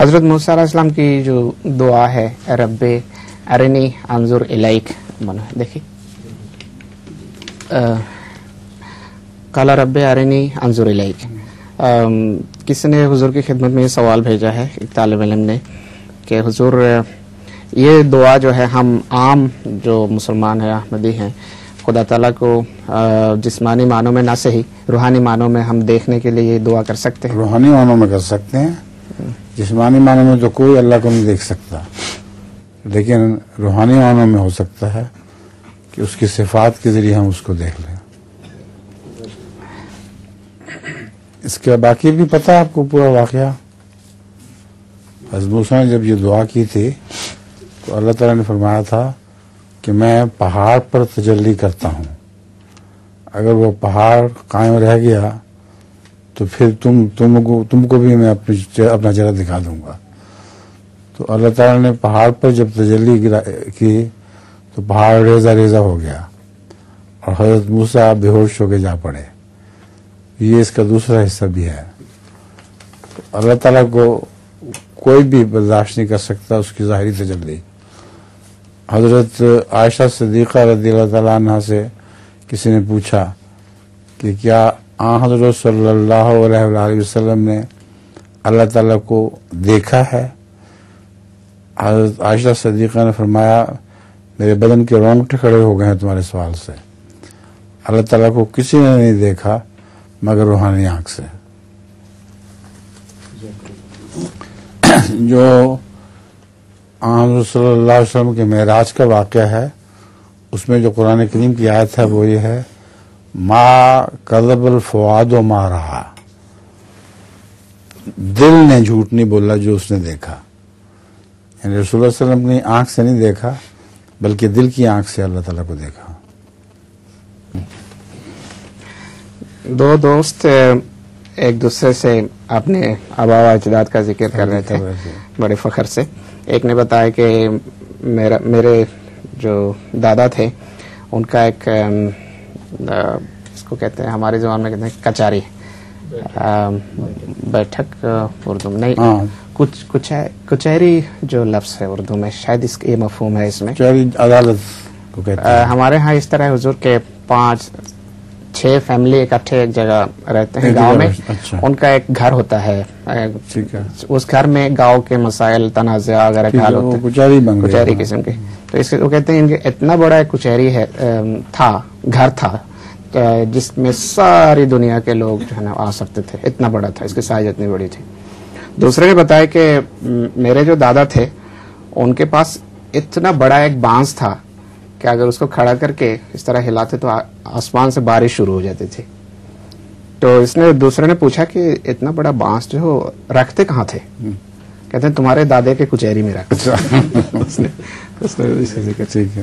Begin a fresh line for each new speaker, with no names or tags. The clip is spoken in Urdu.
حضرت موسیٰ علیہ السلام کی جو دعا ہے رب ارنی انظر الیک، دیکھیے قال رب ارنی انظر الیک. کسی نے حضور کی خدمت میں یہ سوال بھیجا ہے ایک طالب علم نے کہ حضور یہ دعا جو ہے ہم عام جو مسلمان ہیں احمدی ہیں خدا تعالیٰ کو جسمانی معنوں میں نہ صحیح روحانی معنوں میں ہم دیکھنے کے لیے یہ دعا کر سکتے ہیں؟
روحانی معنوں میں کر سکتے ہیں، جسمانی معنوں میں تو کوئی اللہ کو نہیں دیکھ سکتا، لیکن روحانی معنوں میں ہو سکتا ہے کہ اس کی صفات کے ذریعے ہم اس کو دیکھ لیں. اس کے باقی بھی پتہ ہے آپ کو پورا واقعہ. حضرت موسیٰ نے جب یہ دعا کی تھی تو اللہ تعالیٰ نے فرمایا تھا کہ میں پہاڑ پر تجلی کرتا ہوں، اگر وہ پہاڑ قائم رہ گیا تو پھر تم کو بھی میں اپنا چہرہ دکھا دوں گا. تو اللہ تعالیٰ نے پہاڑ پر جب تجلی کی تو پہاڑ ریزہ ریزہ ہو گیا اور حضرت موسیٰ بے ہوش ہو کے جا پڑے. یہ اس کا دوسرا حصہ بھی ہے. اللہ تعالیٰ کو کوئی بھی برداشت نہیں کر سکتا اس کی ظاہری تجلی. حضرت عائشہ صدیقہ رضی اللہ تعالیٰ عنہ سے کسی نے پوچھا کہ کیا حضرت صلی اللہ علیہ وآلہ وسلم نے اللہ تعالیٰ کو دیکھا ہے؟ حضرت عائشہ صدیقہ نے فرمایا میرے بدن کے رونگٹے کھڑے ہو گئے ہیں تمہارے سوال سے. اللہ تعالیٰ کو کسی نے نہیں دیکھا مگر روحانی آنکھ سے. جو حضرت صلی اللہ علیہ وسلم کے معراج کا واقعہ ہے اس میں جو قرآن کریم کی آیت ہے وہ یہ ہے ما کذب الفؤاد ما رہا، دل نے جھوٹ نہیں بولا جو اس نے دیکھا. یعنی رسول اللہ صلی اللہ علیہ وسلم کی آنکھ سے نہیں دیکھا بلکہ دل کی آنکھ سے اللہ تعالیٰ کو دیکھا.
دو دوست ایک دوسرے سے اپنے آبا و اجداد کا ذکر کر رہے تھے بڑے فخر سے. ایک نے بتایا کہ میرے جو دادا تھے ان کا ایک اس کو کہتے ہیں ہماری زبان میں کہتے ہیں کچہری، بیٹھک اردو میں نہیں کچہری جو لفظ ہے اردو میں شاید اس یہ مفہوم ہے اس میں
عدالت کو کہتے ہیں.
ہمارے ہاں اس طرح حضور کے 5-6 فیملی اکٹھے ایک جگہ رہتے ہیں گاؤں میں. ان کا ایک گھر ہوتا ہے، اس گھر میں گاؤں کے مسائل تنازع وغیرہ کا حل ہوتا ہے، کچہری قسم کے. تو اس وہ کہتے ہیں ان کے اتنا بڑا ایک کچہری ہے گھر تھا جس میں ساری دنیا کے لوگ جو ہے نا آ سکتے تھے، اتنا بڑا تھا، اس کی سائز اتنی بڑی تھی. دوسرے نے بتایا کہ میرے جو دادا تھے ان کے پاس اتنا بڑا ایک بانس تھا کہ اگر اس کو کھڑا کر کے اس طرح ہلاتے تو آسمان سے بارش شروع ہو جاتی تھی. تو اس نے دوسرے نے پوچھا کہ اتنا بڑا بانس جو رکھتے کہاں تھے؟ کہتے ہیں تمہارے دادے کے کچہری میں رکھتے.
ٹھیک ہے.